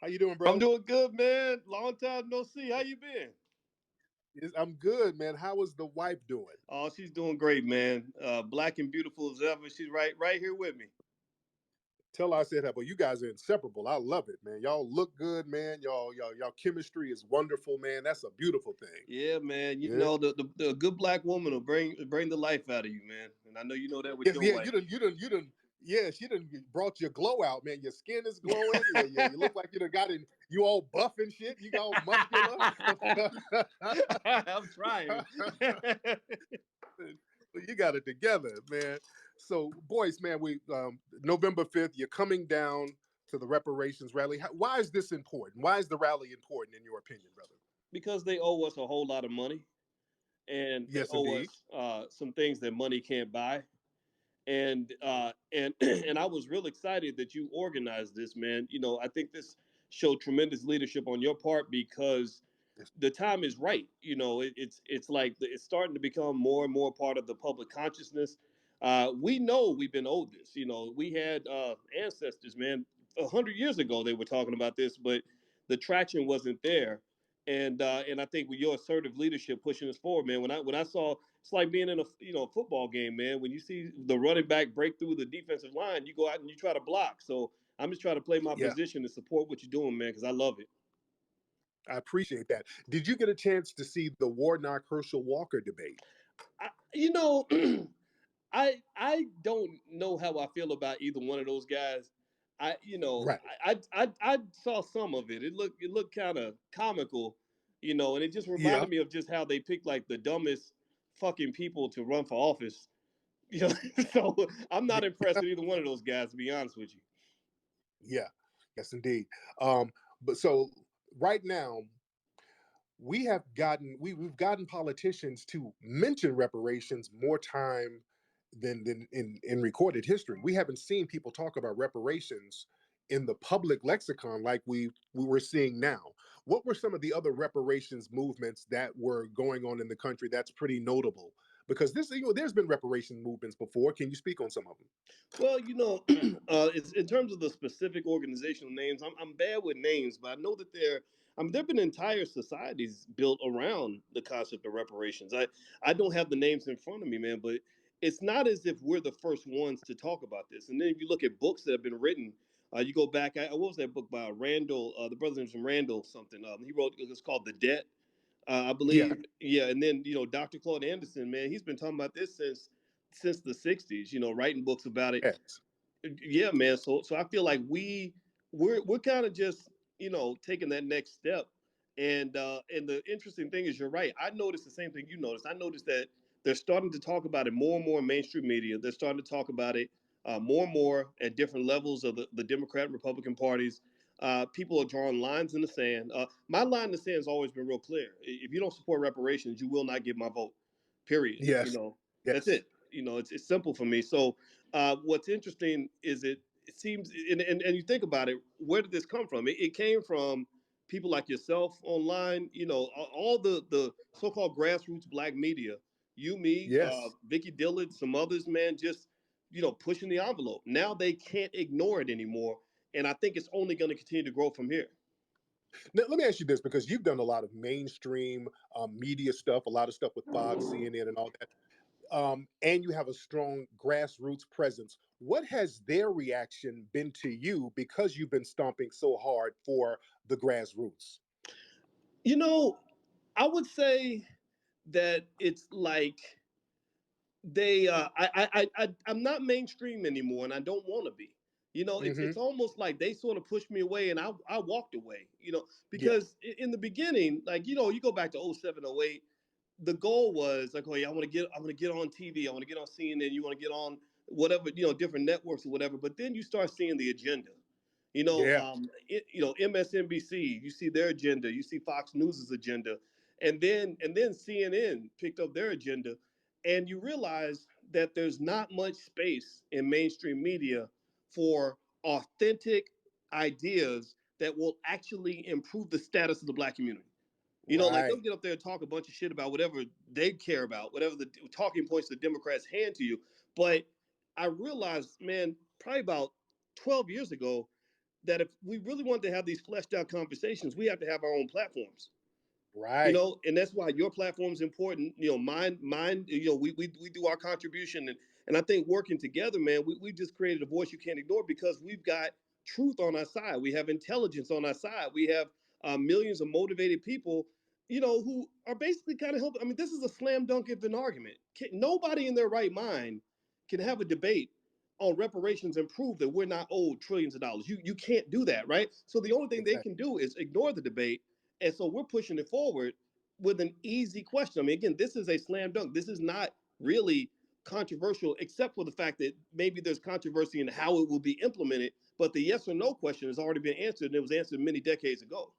How you doing, I'm bro? doing good, man. Long time no see. How you been? I'm good, man. How is the wife doing? Oh, she's doing great, man. Black and beautiful as ever. She's right here with me. Tell her I said that, but you guys are inseparable. I love it, man. Y'all look good, man. Y'all chemistry is wonderful, man. That's a beautiful thing. Yeah, man. You Yeah. know the good black woman will bring the life out of you, man. And I know you know that with Yes, your yeah, wife. you done. Yeah, she done brought your glow out, man. Your skin is glowing. Yeah, you look like you done got in. You all buff and shit. You got all muscular. I'm trying. You got it together, man. So, boys, man, we November 5th. You're coming down to the reparations rally. Why is this important? Why is the rally important in your opinion, brother? Because they owe us a whole lot of money, and they Yes, owe indeed. us some things that money can't buy. And and I was real excited that you organized this, man. You know, I think this showed tremendous leadership on your part because Yes. the time is right. You know, it's like it's starting to become more and more part of the public consciousness. We know we've been owed this. You know, we had ancestors, man, 100 years ago they were talking about this, but the traction wasn't there. And I think with your assertive leadership pushing us forward, man. When I saw it's like being in a football game, man. When you see the running back break through the defensive line, you go out and you try to block. So I'm just trying to play my Yeah, position and support what you're doing, man, because I love it. I appreciate that. Did you get a chance to see the Warnock Herschel Walker debate? I, you know, I don't know how I feel about either one of those guys. I you know Right. I saw some of it. It looked kind of comical, and it just Yeah. reminded me of just how they pick like the dumbest fucking people to run for office. You know, so I'm not impressed with either one of those guys, to be honest with you. Yeah. Yes, indeed. Um, but so right now we've gotten politicians to mention reparations more time than in recorded history. We haven't seen people talk about reparations in the public lexicon like we were seeing now. What were some of the other reparations movements that were going on in the country that's pretty notable? Because there's been reparation movements before. Can you speak on some of them? Well, it's, in terms of the specific organizational names, I'm bad with names, but I know that there've been entire societies built around the concept of reparations. I don't have the names in front of me, man, but it's not as if we're the first ones to talk about this. And then if you look at books that have been written, you go back. What was that book by Randall? The brother name's from Randall something. He wrote it's called The Debt, I Yeah. believe. Yeah, and then Dr. Claude Anderson, man, he's been talking about this since the '60s. Writing books about it. Yes. Yeah, man. So I feel like we're kind of just taking that next step. And the interesting thing is, you're right. I noticed the same thing you noticed. I noticed that they're starting to talk about it more and more in mainstream media. They're starting to talk about it more and more at different levels of the Democrat and Republican parties. People are drawing lines in the sand. My line in the sand has always been real clear. If you don't support reparations, you will not get my vote. Period. Yes. That's Yes. it. It's simple for me. So what's interesting is it seems, and you think about it, where did this come from? It came from people like yourself online, all the so-called grassroots black media, you, me, Yes. Vicky Dillard, some others, man, just, pushing the envelope. Now they can't ignore it anymore. And I think it's only going to continue to grow from here. Now, let me ask you this, because you've done a lot of mainstream media stuff, a lot of stuff with Fox, CNN, and all that, and you have a strong grassroots presence. What has their reaction been to you because you've been stomping so hard for the grassroots? You know, I would say that it's like I'm not mainstream anymore, and I don't want to be. It's Hmm. almost like they sort of pushed me away, and I walked away. Yeah. Because in the beginning, like, you go back to '07, '08, the goal was like, oh yeah, I want to get on TV, I want to get on CNN, you want to get on whatever, different networks or whatever. But then you start seeing the agenda. Yeah. MSNBC, you see their agenda, you see Fox News's agenda, and then CNN picked up their agenda, and you realize that there's not much space in mainstream media for authentic ideas that will actually improve the status of the black community. Like, they'll Right. get up there and talk a bunch of shit about whatever they care about, whatever the talking points the Democrats hand to you. But I realized, man, probably about 12 years ago, that if we really want to have these fleshed out conversations, we have to have our own platforms. Right. And that's why your platform is important. Mine. We do our contribution, and I think working together, man, we just created a voice you can't ignore because we've got truth on our side. We have intelligence on our side. We have millions of motivated people, who are basically kind of helping. I mean, this is a slam dunk of an argument. Nobody in their right mind can have a debate on reparations and prove that we're not owed trillions of dollars. You can't do that, right? So the only thing they Exactly. can do is ignore the debate, and so we're pushing it forward with an easy question. I mean, again, this is a slam dunk. This is not really controversial, except for the fact that maybe there's controversy in how it will be implemented. But the yes or no question has already been answered, and it was answered many decades ago.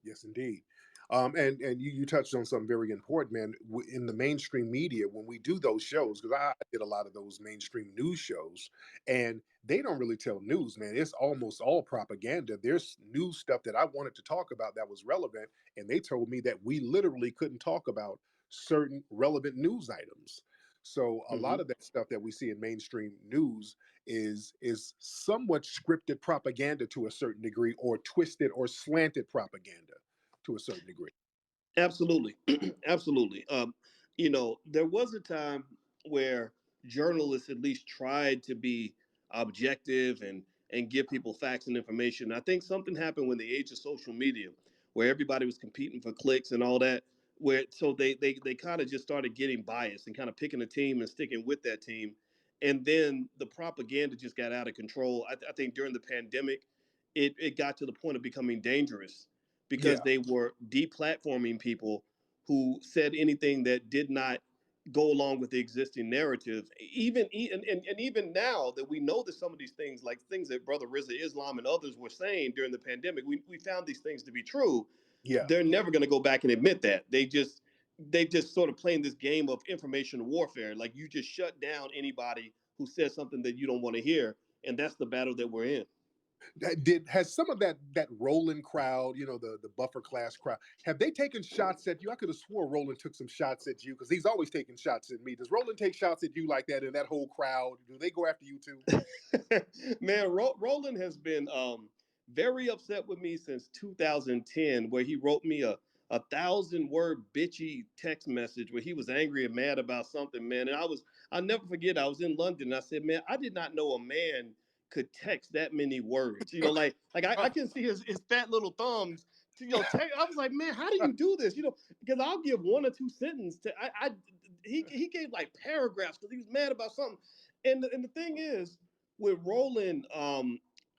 Yes, indeed. And you touched on something very important, man. In the mainstream media, when we do those shows, because I did a lot of those mainstream news shows, and they don't really tell news, man. It's almost all propaganda. There's news stuff that I wanted to talk about that was relevant, and they told me that we literally couldn't talk about certain relevant news items. So a lot Mm-hmm. of that stuff that we see in mainstream news is somewhat scripted propaganda to a certain degree, or twisted or slanted propaganda to a certain degree. Absolutely, absolutely. There was a time where journalists at least tried to be objective and give people facts and information. I think something happened when the age of social media, where everybody was competing for clicks and all that. Where so they kind of just started getting biased and kind of picking a team and sticking with that team, and then the propaganda just got out of control. I think during the pandemic, it got to the point of becoming dangerous because Yeah, they were deplatforming people who said anything that did not go along with the existing narrative. And even now that we know that some of these things, like things that Brother Rizza Islam and others were saying during the pandemic, we found these things to be true. yeah. They're never going to go back and admit that. They just sort of playing this game of information warfare. Like you just shut down anybody who says something that you don't want to hear, and that's the battle that we're in. Did has some of that Roland crowd, the buffer class crowd, have they taken shots at you? I could have swore Roland took some shots at you because he's always taking shots at me. Does Roland take shots at you like that in that whole crowd? Do they go after you too? Man, Roland has been very upset with me since 2010, where he wrote me a 1,000 word bitchy text message where he was angry and mad about something, man. And I'll never forget, I was in London and I said, man, I did not know a man could text that many words. I can see his fat little thumbs. I was like, man, how do you do this? Because I'll give one or two sentences to he gave like paragraphs because he was mad about something. And the thing is, with Roland,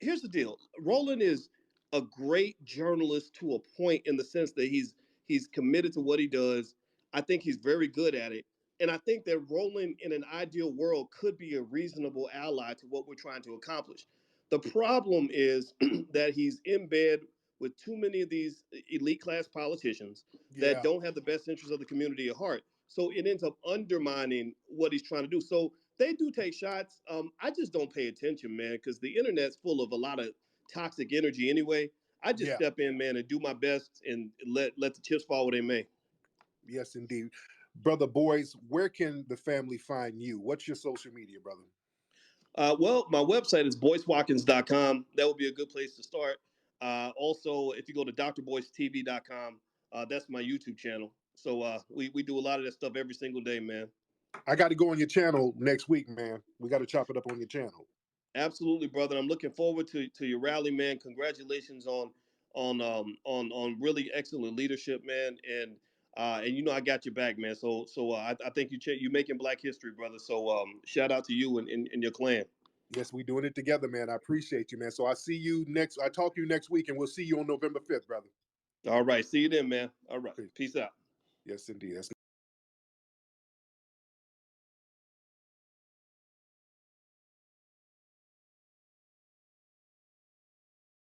here's the deal. Roland is a great journalist to a point in the sense that he's committed to what he does. I think he's very good at it. And I think that Roland in an ideal world could be a reasonable ally to what we're trying to accomplish. The problem is that he's in bed with too many of these elite class politicians that Yeah, don't have the best interests of the community at heart. So it ends up undermining what he's trying to do. So they do take shots. I just don't pay attention, man, because the internet's full of a lot of toxic energy anyway. I just yeah. step in, man, and do my best and let the chips fall where they may. Yes, indeed. Brother Boys, where can the family find you? What's your social media, brother? Well, my website is boycewatkins.com. That would be a good place to start. Also, if you go to drboycetv.com, that's my YouTube channel. So we do a lot of that stuff every single day, man. I got to go on your channel next week, man. We got to chop it up on your channel. Absolutely, brother. I'm looking forward to your rally, man. Congratulations on really excellent leadership, man. And I got your back, man. So I think you making Black history, brother. So shout out to you and your clan. Yes, we doing it together, man. I appreciate you, man. So I talk to you next week, and we'll see you on November 5th, brother. All right, see you then, man. All right, Peace. peace out. Yes, indeed. That's